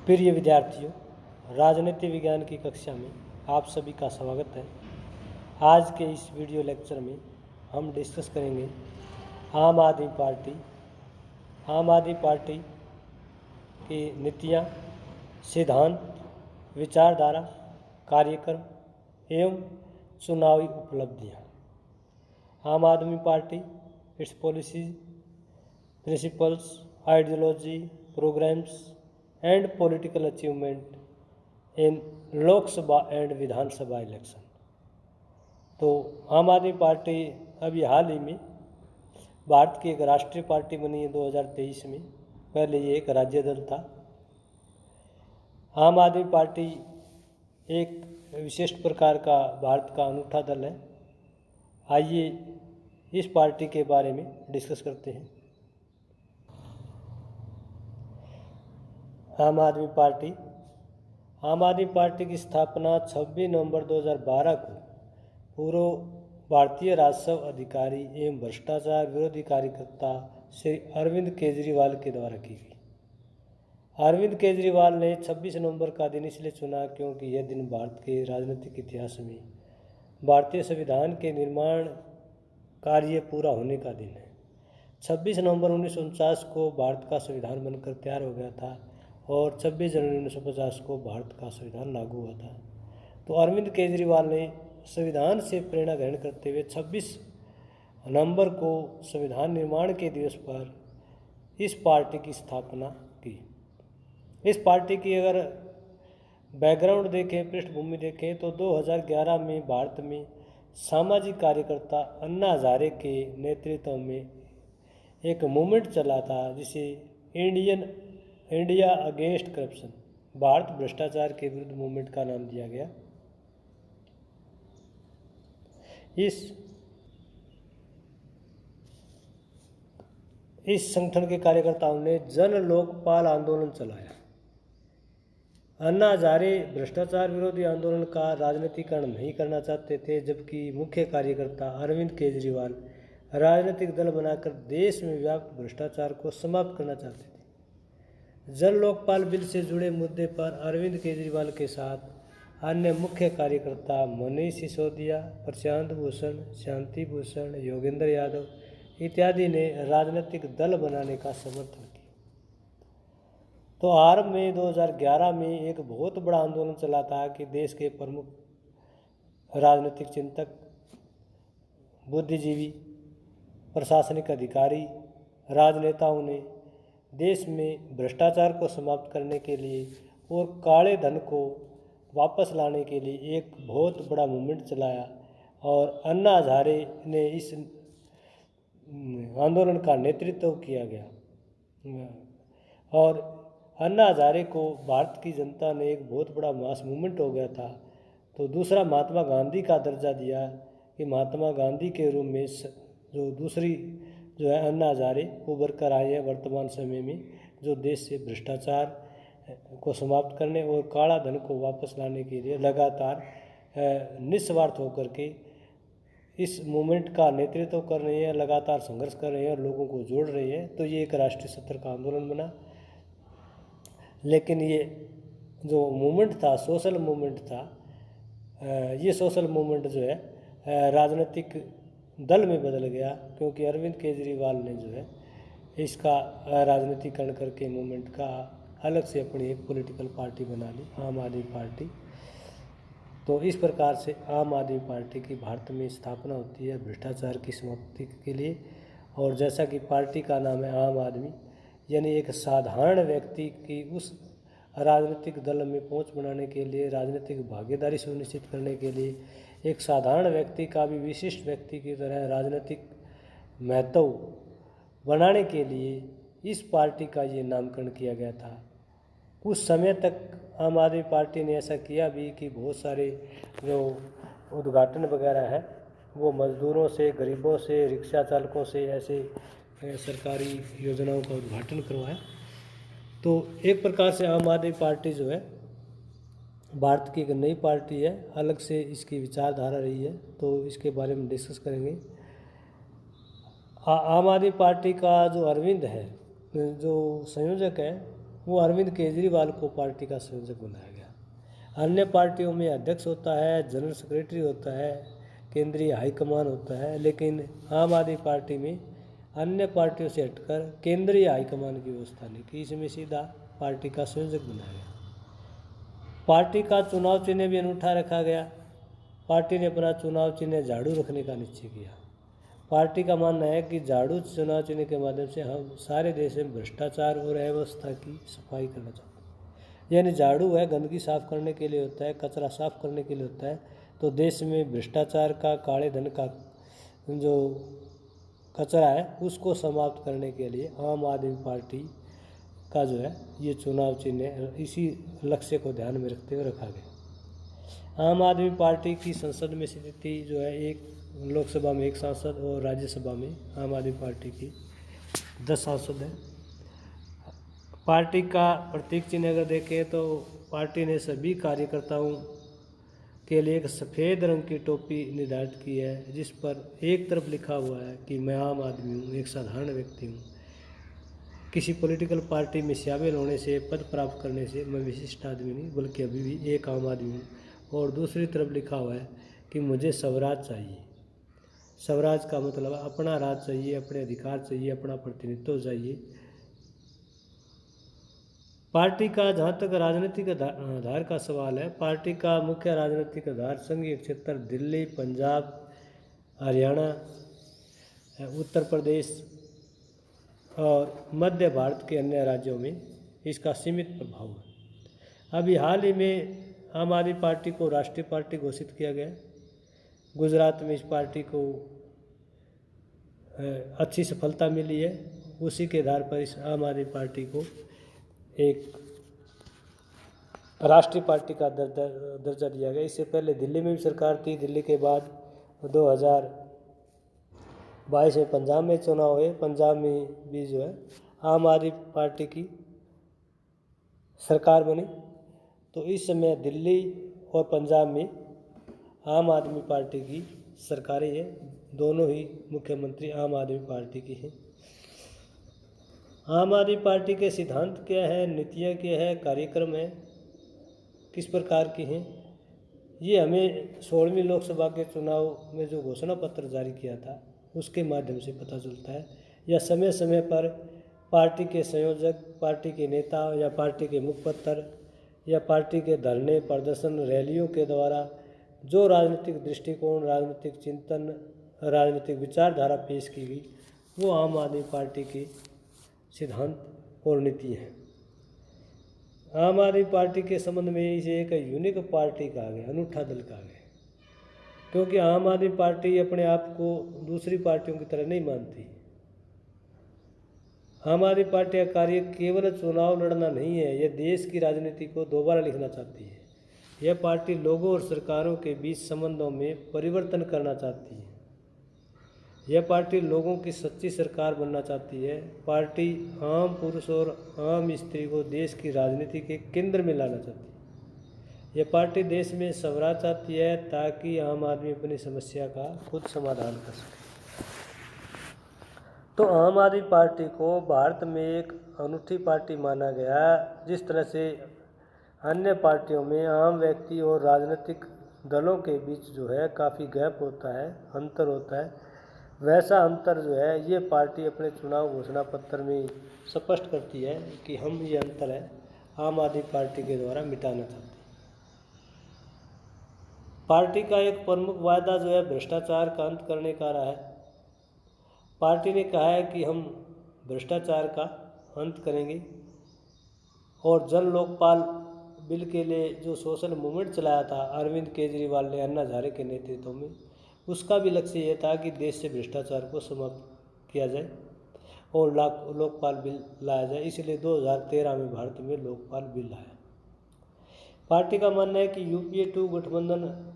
प्रिय विद्यार्थियों, राजनीति विज्ञान की कक्षा में आप सभी का स्वागत है। आज के इस वीडियो लेक्चर में हम डिस्कस करेंगे आम आदमी पार्टी की नीतियाँ, सिद्धांत, विचारधारा, कार्यक्रम एवं चुनावी उपलब्धियाँ। Aam Aadmi Party, its policies, principles, ideology, programs and political achievement in Lok Sabha and Vidhan Sabha election. तो आम आदमी पार्टी अभी हाल ही में भारत की एक राष्ट्रीय पार्टी बनी है 2023 में। पहले ये एक राज्य दल था। आम आदमी पार्टी एक विशिष्ट प्रकार का भारत का अनूठा दल है। आइए इस पार्टी के बारे में डिस्कस करते हैं। आम आदमी पार्टी की स्थापना 26 नवंबर 2012 को पूर्व भारतीय राजस्व अधिकारी एवं भ्रष्टाचार विरोधी कार्यकर्ता श्री अरविंद केजरीवाल के द्वारा की गई। अरविंद केजरीवाल ने 26 नवंबर का दिन इसलिए चुना क्योंकि यह दिन भारत के राजनीतिक इतिहास में भारतीय संविधान के निर्माण कार्य पूरा होने का दिन है। 26 नवंबर 1949 को भारत का संविधान बनकर तैयार हो गया था और 26 जनवरी 1950 को भारत का संविधान लागू हुआ था। तो अरविंद केजरीवाल ने संविधान से प्रेरणा ग्रहण करते हुए 26 नवंबर को संविधान निर्माण के दिवस पर इस पार्टी की स्थापना की। इस पार्टी की अगर बैकग्राउंड देखें, पृष्ठभूमि देखें तो 2011 में भारत में सामाजिक कार्यकर्ता अन्ना हजारे के नेतृत्व में एक मूवमेंट चला था जिसे इंडिया अगेंस्ट करप्शन, भारत भ्रष्टाचार के विरुद्ध मूवमेंट का नाम दिया गया। इस संगठन के कार्यकर्ताओं ने जन लोकपाल आंदोलन चलाया। अन्ना हजारे भ्रष्टाचार विरोधी आंदोलन का राजनीतिकरण नहीं करना चाहते थे, जबकि मुख्य कार्यकर्ता अरविंद केजरीवाल राजनीतिक दल बनाकर देश में व्याप्त भ्रष्टाचार को समाप्त करना चाहते थे। जन लोकपाल बिल से जुड़े मुद्दे पर अरविंद केजरीवाल के साथ अन्य मुख्य कार्यकर्ता मनीष सिसोदिया, प्रशांत भूषण, शांति भूषण, योगेंद्र यादव इत्यादि ने राजनीतिक दल बनाने का समर्थन किया। तो आरंभ में 2011 में एक बहुत बड़ा आंदोलन चला था कि देश के प्रमुख राजनीतिक चिंतक, बुद्धिजीवी, प्रशासनिक अधिकारी, राजनेताओं ने देश में भ्रष्टाचार को समाप्त करने के लिए और काले धन को वापस लाने के लिए एक बहुत बड़ा मूवमेंट चलाया और अन्ना हजारे ने इस आंदोलन का नेतृत्व किया गया। और अन्ना हजारे को भारत की जनता ने एक बहुत बड़ा मास मूवमेंट हो गया था। तो दूसरा महात्मा गांधी का दर्जा दिया कि महात्मा गांधी के रूप में जो है अन्ना हजारे उभर कर आए हैं वर्तमान समय में, जो देश से भ्रष्टाचार को समाप्त करने और काला धन को वापस लाने के लिए लगातार निस्वार्थ होकर के इस मूवमेंट का नेतृत्व कर रहे हैं, लगातार संघर्ष कर रहे हैं और लोगों को जोड़ रहे हैं। तो ये एक राष्ट्रीय स्तर का आंदोलन बना। लेकिन ये जो मूवमेंट था, सोशल मूवमेंट था, ये सोशल मूवमेंट जो है राजनीतिक दल में बदल गया क्योंकि अरविंद केजरीवाल ने जो है इसका राजनीतिकरण करके मूवमेंट का अलग से अपनी एक पॉलिटिकल पार्टी बना ली, आम आदमी पार्टी। तो इस प्रकार से आम आदमी पार्टी की भारत में स्थापना होती है भ्रष्टाचार की समाप्ति के लिए। और जैसा कि पार्टी का नाम है आम आदमी, यानी एक साधारण व्यक्ति की उस राजनीतिक दल में पहुंच बनाने के लिए, राजनीतिक भागीदारी सुनिश्चित करने के लिए, एक साधारण व्यक्ति का भी विशिष्ट व्यक्ति की तरह राजनीतिक महत्व बनाने के लिए इस पार्टी का ये नामकरण किया गया था। कुछ समय तक आम आदमी पार्टी ने ऐसा किया भी कि बहुत सारे जो उद्घाटन वगैरह है वो मजदूरों से, गरीबों से, रिक्शा चालकों से ऐसे सरकारी योजनाओं का उद्घाटन करवाया। तो एक प्रकार से आम आदमी पार्टी जो है भारत की एक नई पार्टी है, अलग से इसकी विचारधारा रही है। तो इसके बारे में डिस्कस करेंगे। आम आदमी पार्टी का जो अरविंद है, जो संयोजक है, वो अरविंद केजरीवाल को पार्टी का संयोजक बनाया गया। अन्य पार्टियों में अध्यक्ष होता है, जनरल सेक्रेटरी होता है, केंद्रीय हाईकमान होता है, लेकिन आम आदमी पार्टी में अन्य पार्टियों से हटकर केंद्रीय हाईकमान की व्यवस्था नहीं की, इसमें सीधा पार्टी का संयोजक बनाया गया। पार्टी का चुनाव चिन्ह भी अनूठा रखा गया। पार्टी ने अपना चुनाव चिन्ह झाड़ू रखने का निश्चय किया। पार्टी का मानना है कि झाड़ू चुनाव चिन्ह के माध्यम से हम सारे देश में भ्रष्टाचार और अव्यवस्था की सफाई करना चाहते हैं। यानी झाड़ू है गंदगी साफ करने के लिए होता है, कचरा साफ करने के लिए होता है, तो देश में भ्रष्टाचार का, काले धन का जो कचरा है उसको समाप्त करने के लिए आम आदमी पार्टी का जो है ये चुनाव चिन्ह इसी लक्ष्य को ध्यान में रखते हुए रखा गया। आम आदमी पार्टी की संसद में स्थिति जो है, एक लोकसभा में 1 सांसद और राज्यसभा में आम आदमी पार्टी की 10 सांसद हैं। पार्टी का प्रतीक चिन्ह अगर देखें तो पार्टी ने सभी कार्यकर्ताओं के लिए एक सफ़ेद रंग की टोपी निर्धारित की है, जिस पर एक तरफ लिखा हुआ है कि मैं आम आदमी हूँ, एक साधारण व्यक्ति हूँ, किसी पॉलिटिकल पार्टी में शामिल होने से, पद प्राप्त करने से मैं विशिष्ट आदमी नहीं बल्कि अभी भी एक आम आदमी हूँ। और दूसरी तरफ लिखा हुआ है कि मुझे स्वराज चाहिए। स्वराज का मतलब अपना राज चाहिए, अपने अधिकार चाहिए, अपना प्रतिनिधित्व चाहिए। पार्टी का जहाँ तक राजनीतिक आधार का सवाल है, पार्टी का मुख्य राजनीतिक आधार संघीय क्षेत्र दिल्ली, पंजाब, हरियाणा, उत्तर प्रदेश और मध्य भारत के अन्य राज्यों में इसका सीमित प्रभाव है। अभी हाल ही में आम आदमी पार्टी को राष्ट्रीय पार्टी घोषित किया गया। गुजरात में इस पार्टी को अच्छी सफलता मिली है। उसी के आधार पर इस आम आदमी पार्टी को एक राष्ट्रीय पार्टी का दर्जा दिया गया। इससे पहले दिल्ली में भी सरकार थी। दिल्ली के बाद 2022 में पंजाब में चुनाव हुए। पंजाब में भी जो है आम आदमी पार्टी की सरकार बनी। तो इस समय दिल्ली और पंजाब में आम आदमी पार्टी की सरकारें हैं। दोनों ही मुख्यमंत्री आम आदमी पार्टी की हैं। आम आदमी पार्टी के सिद्धांत क्या है, नीतियाँ क्या है, कार्यक्रम है, किस प्रकार की हैं, ये हमें 16वीं लोकसभा के चुनाव में जो घोषणा पत्र जारी किया था उसके माध्यम से पता चलता है। या समय समय पर पार्टी के संयोजक, पार्टी के नेता या पार्टी के मुखपत्र या पार्टी के धरने, प्रदर्शन, रैलियों के द्वारा जो राजनीतिक दृष्टिकोण, राजनीतिक चिंतन, राजनीतिक विचारधारा पेश की गई वो आम आदमी पार्टी के सिद्धांत और नीति है। आम आदमी पार्टी के संबंध में इसे एक यूनिक पार्टी कहा गया, अनूठा दल कहा गया, क्योंकि आम आदमी पार्टी अपने आप को दूसरी पार्टियों की तरह नहीं मानती। आम आदमी पार्टी का कार्य केवल चुनाव लड़ना नहीं है, यह देश की राजनीति को दोबारा लिखना चाहती है। यह पार्टी लोगों और सरकारों के बीच संबंधों में परिवर्तन करना चाहती है। यह पार्टी लोगों की सच्ची सरकार बनना चाहती है। पार्टी आम पुरुष और आम स्त्री को देश की राजनीति के केंद्र में लाना चाहती है। यह पार्टी देश में स्वराज चाहती है ताकि आम आदमी अपनी समस्या का खुद समाधान कर सके। तो आम आदमी पार्टी को भारत में एक अनूठी पार्टी माना गया। जिस तरह से अन्य पार्टियों में आम व्यक्ति और राजनीतिक दलों के बीच जो है काफ़ी गैप होता है, अंतर होता है, वैसा अंतर जो है ये पार्टी अपने चुनाव घोषणा पत्र में स्पष्ट करती है कि हम ये अंतर है आम आदमी पार्टी के द्वारा मिटाना चाहते हैं। पार्टी का एक प्रमुख वायदा जो है भ्रष्टाचार का अंत करने का रहा है। पार्टी ने कहा है कि हम भ्रष्टाचार का अंत करेंगे और जन लोकपाल बिल के लिए जो सोशल मूवमेंट चलाया था अरविंद केजरीवाल ने अन्ना हजारे के नेतृत्व में, उसका भी लक्ष्य ये था कि देश से भ्रष्टाचार को समाप्त किया जाए और लोकपाल बिल लाया जाए। इसलिए 2013 में भारत में लोकपाल बिल आया। पार्टी का मानना है कि यूपीए 2 गठबंधन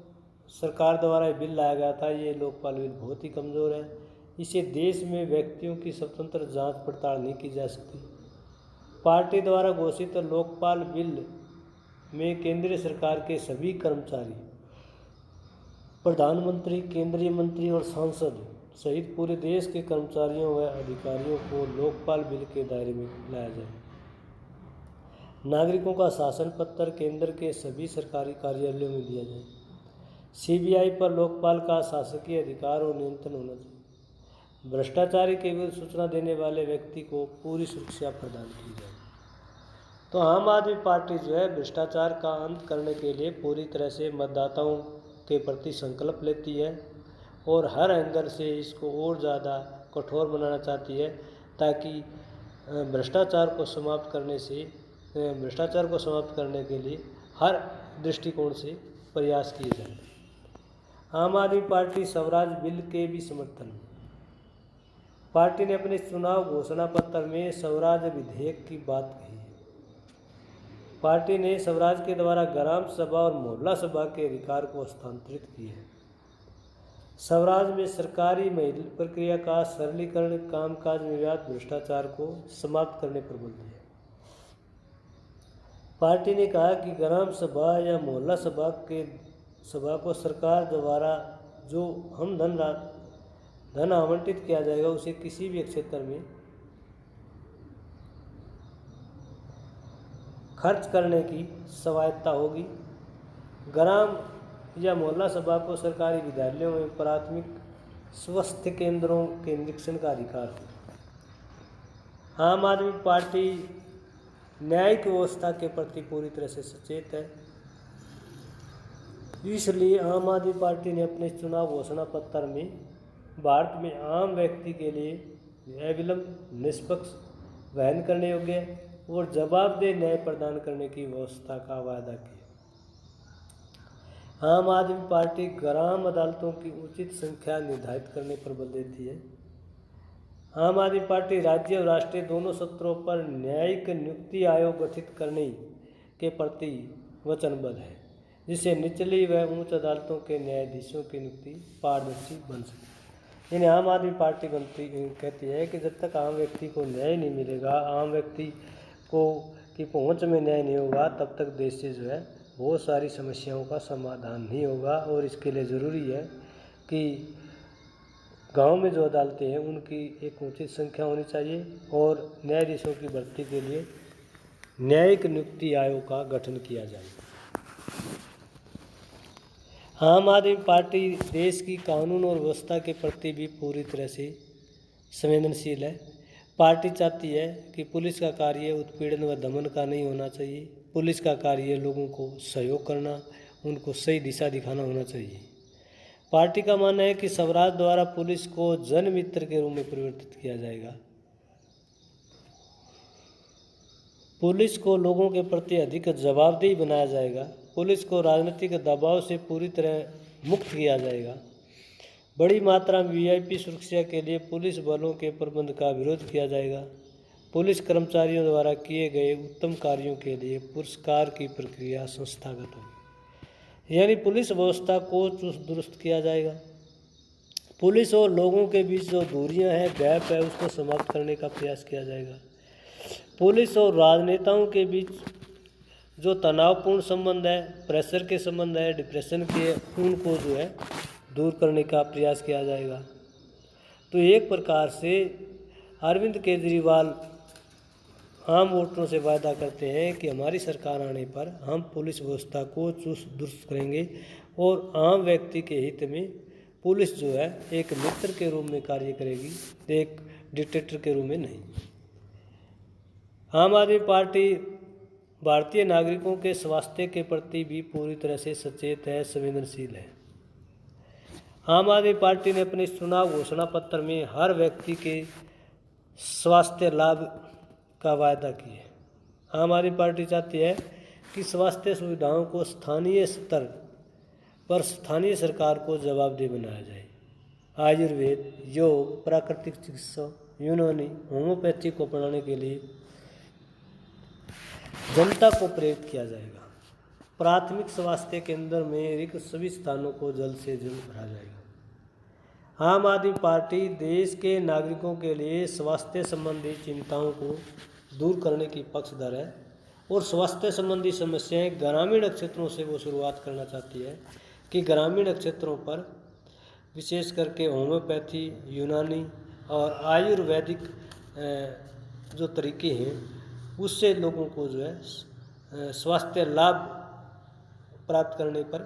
सरकार द्वारा बिल लाया गया था। ये लोकपाल बिल बहुत ही कमज़ोर है। इसे देश में व्यक्तियों की स्वतंत्र जांच पड़ताल नहीं की जा सकती। पार्टी द्वारा घोषित लोकपाल बिल में केंद्रीय सरकार के सभी कर्मचारी, प्रधानमंत्री, केंद्रीय मंत्री और सांसद सहित पूरे देश के कर्मचारियों व अधिकारियों को लोकपाल बिल के दायरे में लाया जाए। नागरिकों का शासन पत्र केंद्र के सभी सरकारी कार्यालयों में दिया जाए। सीबीआई पर लोकपाल का शासकीय अधिकार और नियंत्रण होना चाहिए। भ्रष्टाचारी के विरुद्ध सूचना देने वाले व्यक्ति को पूरी सुरक्षा प्रदान की जाए। तो आम आदमी पार्टी जो है भ्रष्टाचार का अंत करने के लिए पूरी तरह से मतदाताओं के प्रति संकल्प लेती है और हर एंगल से इसको और ज़्यादा कठोर बनाना चाहती है, ताकि भ्रष्टाचार को समाप्त करने के लिए हर दृष्टिकोण से प्रयास किए जाए। आम आदमी पार्टी स्वराज बिल के भी समर्थन में। पार्टी ने अपने चुनाव घोषणा पत्र में स्वराज विधेयक की बात कही है। पार्टी ने स्वराज के द्वारा ग्राम सभा और मोहल्ला सभा के अधिकार को हस्तांतरित किए हैं। स्वराज में सरकारी महिला प्रक्रिया का सरलीकरण, कामकाज में व्याप्त भ्रष्टाचार को समाप्त करने पर बल दिया। पार्टी ने कहा कि ग्राम सभा या मोहल्ला सभा को सरकार द्वारा जो हम धन आवंटित किया जाएगा उसे किसी भी क्षेत्र में खर्च करने की स्वायत्ता होगी। ग्राम या मोहल्ला सभा को सरकारी विद्यालयों में प्राथमिक स्वास्थ्य केंद्रों के निरीक्षण का अधिकार होगा। आम आदमी पार्टी न्यायिक व्यवस्था के प्रति पूरी तरह से सचेत है, इसलिए आम आदमी पार्टी ने अपने चुनाव घोषणा पत्र में भारत में आम व्यक्ति के लिए न्यायविलंब, निष्पक्ष, वहन करने योग्य और जवाबदेह न्याय प्रदान करने की व्यवस्था का वायदा किया। आम आदमी पार्टी ग्राम अदालतों की उचित संख्या निर्धारित करने पर बल देती है। आम आदमी पार्टी राज्य और राष्ट्रीय दोनों स्तरों पर न्यायिक नियुक्ति आयोग गठित करने के प्रति वचनबद्ध है, जिससे निचली व उच्च अदालतों के न्यायाधीशों की नियुक्ति पारदर्शी बन सके। यानी आम आदमी पार्टी कहती है कि जब तक आम व्यक्ति को न्याय नहीं मिलेगा, आम व्यक्ति की पहुंच में न्याय नहीं होगा, तब तक देश से जो है बहुत सारी समस्याओं का समाधान नहीं होगा। और इसके लिए ज़रूरी है कि गांव में जो अदालतें हैं उनकी एक उचित संख्या होनी चाहिए और न्यायाधीशों की भर्ती के लिए न्यायिक नियुक्ति आयोग का गठन किया जाए। आम आदमी पार्टी देश की कानून और व्यवस्था के प्रति भी पूरी तरह से संवेदनशील है। पार्टी चाहती है कि पुलिस का कार्य उत्पीड़न व दमन का नहीं होना चाहिए। पुलिस का कार्य लोगों को सहयोग करना, उनको सही दिशा दिखाना होना चाहिए। पार्टी का मानना है कि स्वराज द्वारा पुलिस को जनमित्र के रूप में परिवर्तित किया जाएगा। पुलिस को लोगों के प्रति अधिक जवाबदेही बनाया जाएगा। पुलिस को राजनीतिक दबाव से पूरी तरह मुक्त किया जाएगा। बड़ी मात्रा में वीआईपी सुरक्षा के लिए पुलिस बलों के प्रबंध का विरोध किया जाएगा। पुलिस कर्मचारियों द्वारा किए गए उत्तम कार्यों के लिए पुरस्कार की प्रक्रिया संस्थागत होगी, यानी पुलिस व्यवस्था को चुस्त दुरुस्त किया जाएगा। पुलिस और लोगों के बीच जो दूरियां हैं, गैप है, उसको समाप्त करने का प्रयास किया जाएगा। पुलिस और राजनेताओं के बीच जो तनावपूर्ण संबंध है, प्रेशर के संबंध है, डिप्रेशन के, उनको जो है दूर करने का प्रयास किया जाएगा। तो एक प्रकार से अरविंद केजरीवाल आम वोटरों से वादा करते हैं कि हमारी सरकार आने पर हम पुलिस व्यवस्था को चुस्त दुरुस्त करेंगे और आम व्यक्ति के हित में पुलिस जो है एक मित्र के रूप में कार्य करेगी, एक डिक्टेटर के रूप में नहीं। आम आदमी पार्टी भारतीय नागरिकों के स्वास्थ्य के प्रति भी पूरी तरह से सचेत है, संवेदनशील है। आम आदमी पार्टी ने अपने चुनाव घोषणा पत्र में हर व्यक्ति के स्वास्थ्य लाभ का वायदा किया। आम आदमी पार्टी चाहती है कि स्वास्थ्य सुविधाओं को स्थानीय स्तर पर स्थानीय सरकार को जवाबदेह बनाया जाए। आयुर्वेद, योग, प्राकृतिक चिकित्सा, यूनानी, होम्योपैथी को अपनाने के लिए जनता को प्रेरित किया जाएगा। प्राथमिक स्वास्थ्य केंद्र में रिक्त सभी स्थानों को जल्द से जल्द भरा जाएगा। आम आदमी पार्टी देश के नागरिकों के लिए स्वास्थ्य संबंधी चिंताओं को दूर करने की पक्षधर है और स्वास्थ्य संबंधी समस्याएं ग्रामीण क्षेत्रों से वो शुरुआत करना चाहती है कि ग्रामीण क्षेत्रों पर विशेष करके होम्योपैथी, यूनानी और आयुर्वेदिक जो तरीके हैं उससे लोगों को जो है स्वास्थ्य लाभ प्राप्त करने पर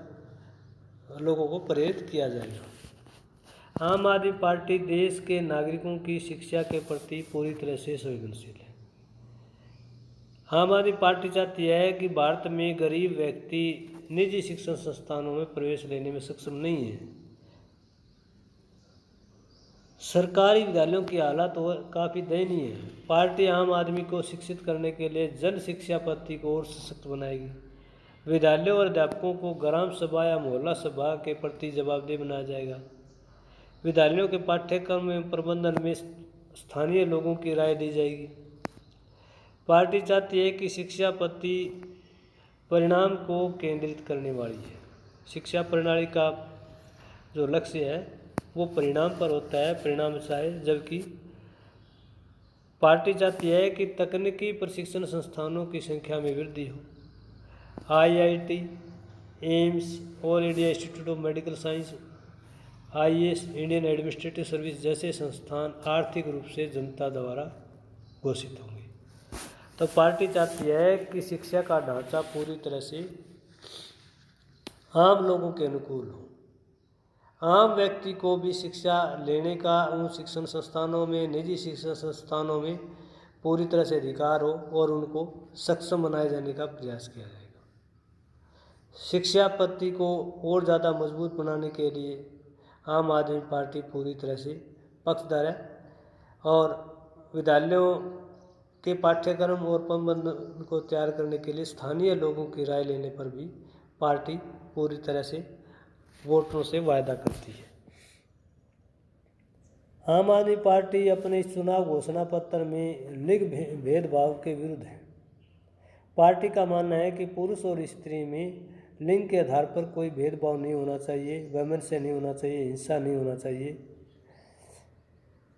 लोगों को प्रेरित किया जाएगा। आम आदमी पार्टी देश के नागरिकों की शिक्षा के प्रति पूरी तरह से संवेदनशील है। आम आदमी पार्टी चाहती है कि भारत में गरीब व्यक्ति निजी शिक्षण संस्थानों में प्रवेश लेने में सक्षम नहीं है। सरकारी विद्यालयों की हालत काफ़ी दयनीय है। पार्टी आम आदमी को शिक्षित करने के लिए जन शिक्षा पद्धति को और सशक्त बनाएगी। विद्यालयों और अध्यापकों को ग्राम सभा या मोहल्ला सभा के प्रति जवाबदेह बनाया जाएगा। विद्यालयों के पाठ्यक्रम एवं प्रबंधन में स्थानीय लोगों की राय दी जाएगी। पार्टी चाहती है कि शिक्षा पद्धति परिणाम को केंद्रित करने वाली है। शिक्षा प्रणाली का जो लक्ष्य है वो परिणाम पर होता है, परिणाम अच्छा है। जबकि पार्टी चाहती है कि तकनीकी प्रशिक्षण संस्थानों की संख्या में वृद्धि हो। IIT, AIIMS, all India institute of medical science, IAS, Indian administrative service जैसे संस्थान आर्थिक रूप से जनता द्वारा घोषित होंगे। तो पार्टी चाहती है कि शिक्षा का ढांचा पूरी तरह से आम लोगों के अनुकूल हो। आम व्यक्ति को भी शिक्षा लेने का उन शिक्षण संस्थानों में, निजी शिक्षण संस्थानों में पूरी तरह से अधिकार हो और उनको सक्षम बनाए जाने का प्रयास किया जाएगा। शिक्षा पद्धति को और ज़्यादा मजबूत बनाने के लिए आम आदमी पार्टी पूरी तरह से पक्षधर है और विद्यालयों के पाठ्यक्रम और प्रबंधन को तैयार करने के लिए स्थानीय लोगों की राय लेने पर भी पार्टी पूरी तरह से वोटरों से वायदा करती है। आम आदमी पार्टी अपने इस चुनाव घोषणा पत्र में लिंग भेदभाव के विरुद्ध है। पार्टी का मानना है कि पुरुष और स्त्री में लिंग के आधार पर कोई भेदभाव नहीं होना चाहिए, वैमनस्य नहीं होना चाहिए, हिंसा नहीं होना चाहिए।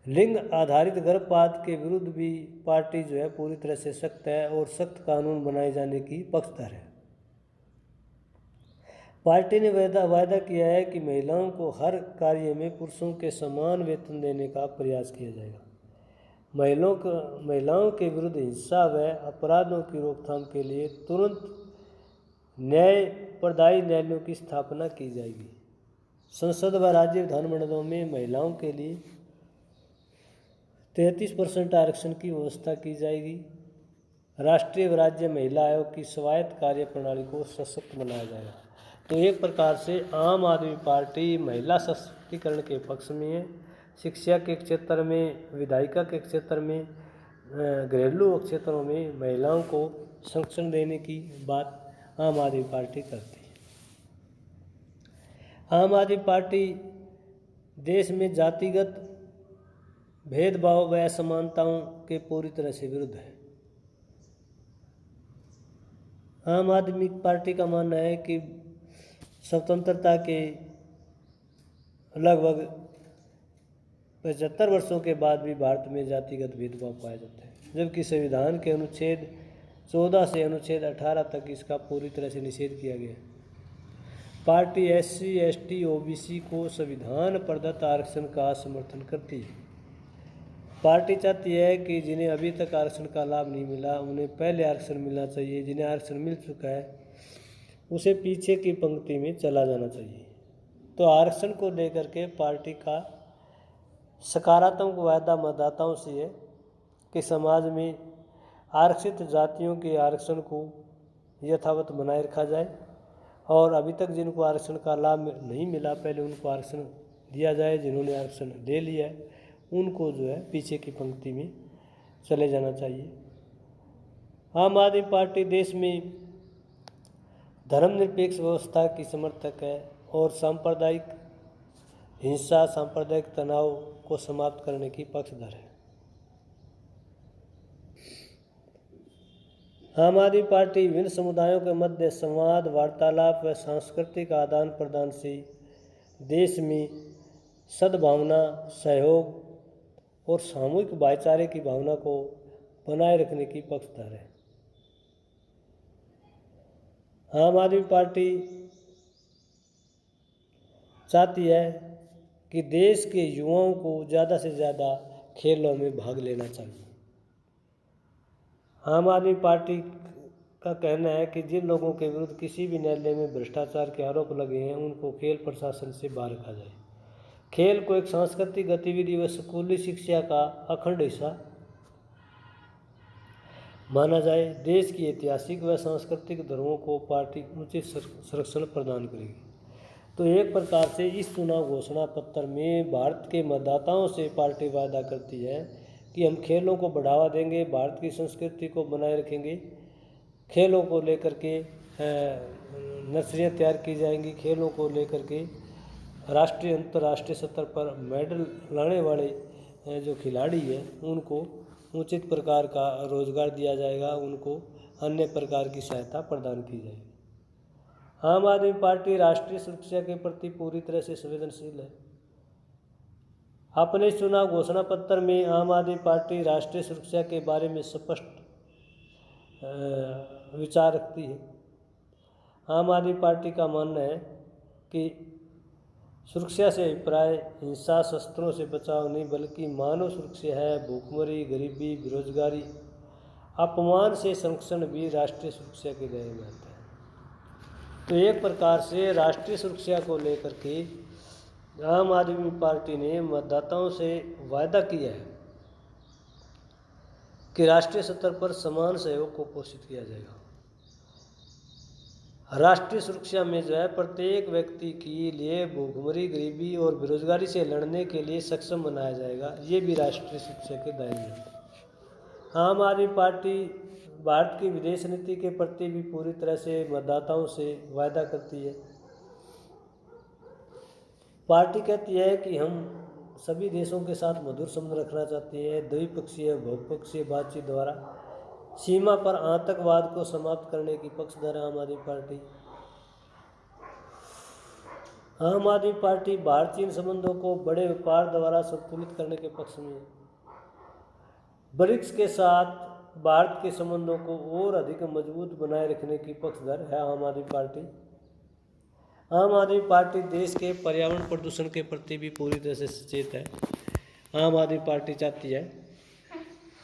लिंग आधारित गर्भपात के विरुद्ध भी पार्टी जो है पूरी तरह से सख्त है और सख्त कानून बनाए जाने की पक्षधर है। पार्टी ने वायदा किया है कि महिलाओं को हर कार्य में पुरुषों के समान वेतन देने का प्रयास किया जाएगा। महिलाओं के विरुद्ध हिंसा व अपराधों की रोकथाम के लिए तुरंत न्यायप्रदायी न्यायालयों की स्थापना की जाएगी। संसद व राज्य विधानमंडलों में महिलाओं के लिए 33% आरक्षण की व्यवस्था की जाएगी। राष्ट्रीय व राज्य महिला आयोग की स्वायत्त कार्य प्रणाली को सशक्त बनाया जाएगा। तो एक प्रकार से आम आदमी पार्टी महिला सशक्तिकरण के पक्ष में है। शिक्षा के क्षेत्र में, विधायिका के क्षेत्र में, घरेलू क्षेत्रों में महिलाओं को संरक्षण देने की बात आम आदमी पार्टी करती है। आम आदमी पार्टी देश में जातिगत भेदभाव व असमानताओं के पूरी तरह से विरुद्ध है। आम आदमी पार्टी का मानना है कि स्वतंत्रता के लगभग 75 वर्षों के बाद भी भारत में जातिगत भेदभाव पाया जाता है, जबकि संविधान के अनुच्छेद 14 से अनुच्छेद 18 तक इसका पूरी तरह से निषेध किया गया है। पार्टी SC, ST, OBC को संविधान प्रदत्त आरक्षण का समर्थन करती है। पार्टी चाहती है कि जिन्हें अभी तक आरक्षण का लाभ नहीं मिला उन्हें पहले आरक्षण मिलना चाहिए। जिन्हें आरक्षण मिल चुका है उसे पीछे की पंक्ति में चला जाना चाहिए। तो आरक्षण को लेकर के पार्टी का सकारात्मक वायदा मतदाताओं से है कि समाज में आरक्षित जातियों के आरक्षण को यथावत बनाए रखा जाए और अभी तक जिनको आरक्षण का लाभ नहीं मिला पहले उनको आरक्षण दिया जाए। जिन्होंने आरक्षण ले लिया है उनको जो है पीछे की पंक्ति में चले जाना चाहिए। आम आदमी पार्टी देश में धर्मनिरपेक्ष व्यवस्था की समर्थक है और सांप्रदायिक हिंसा, सांप्रदायिक तनाव को समाप्त करने की पक्षधर है। आम आदमी पार्टी विभिन्न समुदायों के मध्य संवाद, वार्तालाप व सांस्कृतिक आदान प्रदान से देश में सद्भावना, सहयोग और सामूहिक भाईचारे की भावना को बनाए रखने की पक्षधर है। आम आदमी पार्टी चाहती है कि देश के युवाओं को ज़्यादा से ज़्यादा खेलों में भाग लेना चाहिए। आम आदमी पार्टी का कहना है कि जिन लोगों के विरुद्ध किसी भी न्यायालय में भ्रष्टाचार के आरोप लगे हैं उनको खेल प्रशासन से बाहर रखा जाए। खेल को एक सांस्कृतिक गतिविधि व स्कूली शिक्षा का अखंड हिस्सा माना जाए। देश की ऐतिहासिक व सांस्कृतिक धरोहरों को पार्टी उचित संरक्षण प्रदान करेगी। तो एक प्रकार से इस चुनाव घोषणा पत्र में भारत के मतदाताओं से पार्टी वादा करती है कि हम खेलों को बढ़ावा देंगे, भारत की संस्कृति को बनाए रखेंगे, खेलों को लेकर के नर्सरियाँ तैयार की जाएंगी, खेलों को लेकर के राष्ट्रीय अंतर्राष्ट्रीय स्तर पर मेडल लाने वाले जो खिलाड़ी हैं उनको उचित प्रकार का रोजगार दिया जाएगा, उनको अन्य प्रकार की सहायता प्रदान की जाएगी। आम आदमी पार्टी राष्ट्रीय सुरक्षा के प्रति पूरी तरह से संवेदनशील है। अपने चुनाव घोषणा पत्र में आम आदमी पार्टी राष्ट्रीय सुरक्षा के बारे में स्पष्ट विचार रखती है। आम आदमी पार्टी का मानना है कि सुरक्षा से अभिप्राय हिंसा शस्त्रों से बचाव नहीं बल्कि मानव सुरक्षा है। भूखमरी, गरीबी, बेरोजगारी, अपमान से संरक्षण भी राष्ट्रीय सुरक्षा के दायरे में आता है। तो एक प्रकार से राष्ट्रीय सुरक्षा को लेकर के आम आदमी पार्टी ने मतदाताओं से वायदा किया है कि राष्ट्रीय स्तर पर समान सहयोग को पोषित किया जाएगा। राष्ट्रीय सुरक्षा में जो है प्रत्येक व्यक्ति के लिए भूखमरी, गरीबी और बेरोजगारी से लड़ने के लिए सक्षम बनाया जाएगा। ये भी राष्ट्रीय सुरक्षा के दायरे में है। आम आदमी पार्टी भारत की विदेश नीति के प्रति भी पूरी तरह से मतदाताओं से वायदा करती है। पार्टी कहती है कि हम सभी देशों के साथ मधुर संबंध रखना चाहती है। द्विपक्षीय बहुपक्षीय बातचीत द्वारा सीमा पर आतंकवाद को समाप्त करने की पक्षधर आम आदमी पार्टी। आम आदमी पार्टी भारत चीन संबंधों को बड़े व्यापार द्वारा संतुलित करने के पक्ष में। ब्रिक्स के साथ भारत के संबंधों को और अधिक मजबूत बनाए रखने की पक्षधर है आम आदमी पार्टी। आम आदमी पार्टी देश के पर्यावरण प्रदूषण के प्रति भी पूरी तरह से सचेत है। आम आदमी पार्टी चाहती है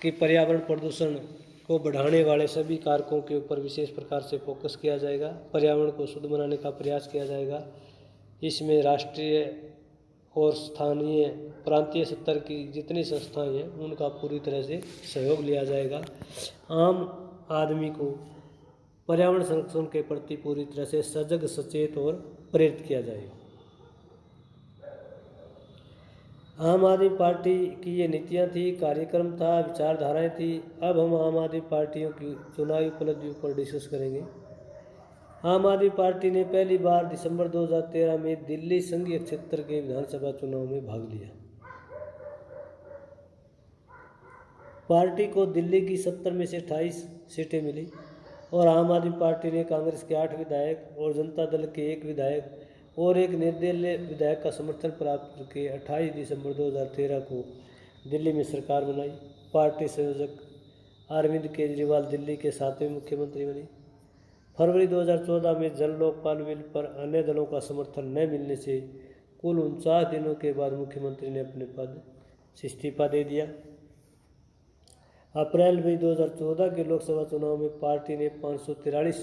कि पर्यावरण प्रदूषण को बढ़ाने वाले सभी कारकों के ऊपर विशेष प्रकार से फोकस किया जाएगा। पर्यावरण को शुद्ध बनाने का प्रयास किया जाएगा। इसमें राष्ट्रीय और स्थानीय प्रांतीय स्तर की जितनी संस्थाएं हैं उनका पूरी तरह से सहयोग लिया जाएगा। आम आदमी को पर्यावरण संरक्षण के प्रति पूरी तरह से सजग, सचेत और प्रेरित किया जाएगा। आम आदमी पार्टी की ये नीतियाँ थी, कार्यक्रम था, विचारधाराएं थी। अब हम आम आदमी पार्टियों की चुनावी उपलब्धियों पर डिस्कस करेंगे। आम आदमी पार्टी ने पहली बार दिसंबर 2013 में दिल्ली संघीय क्षेत्र के विधानसभा चुनाव में भाग लिया। पार्टी को दिल्ली की 70 में से 28 सीटें मिली और आम आदमी पार्टी ने कांग्रेस के 8 विधायक और जनता दल के 1 विधायक और एक निर्दलीय विधायक का समर्थन प्राप्त करके 28 दिसंबर 2013 को दिल्ली में सरकार बनाई। पार्टी संयोजक अरविंद केजरीवाल दिल्ली के 7वें मुख्यमंत्री बने। फरवरी 2014 में जन लोकपाल बिल पर अन्य दलों का समर्थन न मिलने से कुल 49 दिनों के बाद मुख्यमंत्री ने अपने पद से इस्तीफा दे दिया। अप्रैल मई 2014 के लोकसभा चुनाव में पार्टी ने 543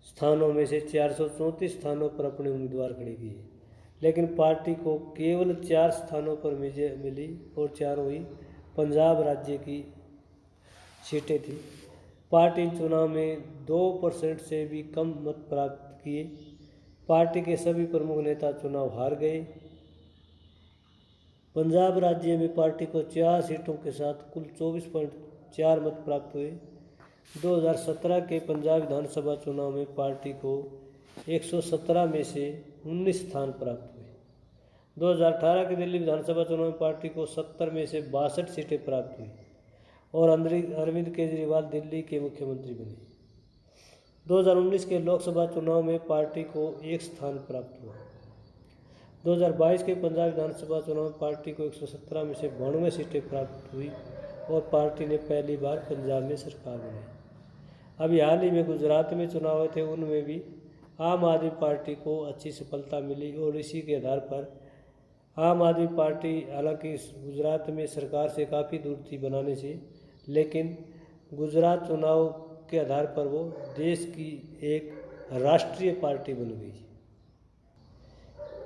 स्थानों में से 434 स्थानों पर अपने उम्मीदवार खड़े किए, लेकिन पार्टी को केवल 4 स्थानों पर विजय मिली और चारों ही पंजाब राज्य की सीटें थी। पार्टी चुनाव में 2% से भी कम मत प्राप्त किए। पार्टी के सभी प्रमुख नेता चुनाव हार गए। पंजाब राज्य में पार्टी को 4 सीटों के साथ कुल 24.4 मत प्राप्त हुए। 2017 के पंजाब विधानसभा चुनाव में पार्टी को 117 में से 19 स्थान प्राप्त हुए। 2018 के दिल्ली विधानसभा चुनाव में पार्टी को 70 में से 62 सीटें प्राप्त हुई और अरविंद केजरीवाल दिल्ली के मुख्यमंत्री बने। 2019 के लोकसभा चुनाव में पार्टी को 1 स्थान प्राप्त हुआ। 2022 के पंजाब विधानसभा चुनाव में पार्टी को 117 में से 92 सीटें प्राप्त हुई और पार्टी ने पहली बार पंजाब में सरकार बनाई। अभी हाल ही में गुजरात में चुनाव हुए थे, उनमें भी आम आदमी पार्टी को अच्छी सफलता मिली और इसी के आधार पर आम आदमी पार्टी हालांकि गुजरात में सरकार से काफ़ी दूर थी बनाने से, लेकिन गुजरात चुनाव के आधार पर वो देश की एक राष्ट्रीय पार्टी बन गई।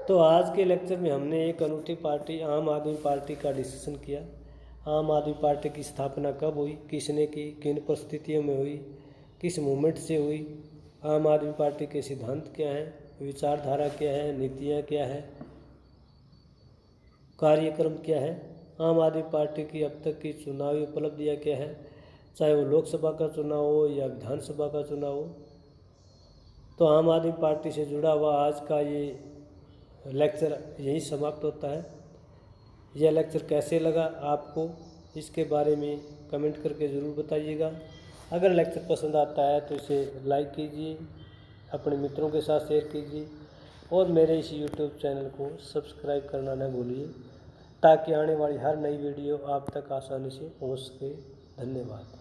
तो आज के लेक्चर में हमने एक अनूठी पार्टी आम आदमी पार्टी का डिस्कशन किया। आम आदमी पार्टी की स्थापना कब हुई, किसने की, किन परिस्थितियों में हुई, किस मूवमेंट से हुई, आम आदमी पार्टी के सिद्धांत क्या हैं, विचारधारा क्या है, नीतियाँ क्या है, कार्यक्रम क्या है, आम आदमी पार्टी की अब तक की चुनावी उपलब्धियाँ क्या है, चाहे वो लोकसभा का चुनाव हो या विधानसभा का चुनाव हो। तो आम आदमी पार्टी से जुड़ा हुआ आज का ये लेक्चर यहीं समाप्त होता है। यह लेक्चर कैसे लगा आपको, इसके बारे में कमेंट करके ज़रूर बताइएगा। अगर लेक्चर पसंद आता है तो इसे लाइक कीजिए, अपने मित्रों के साथ शेयर कीजिए और मेरे इस यूट्यूब चैनल को सब्सक्राइब करना न भूलिए, ताकि आने वाली हर नई वीडियो आप तक आसानी से पहुंच सके। धन्यवाद।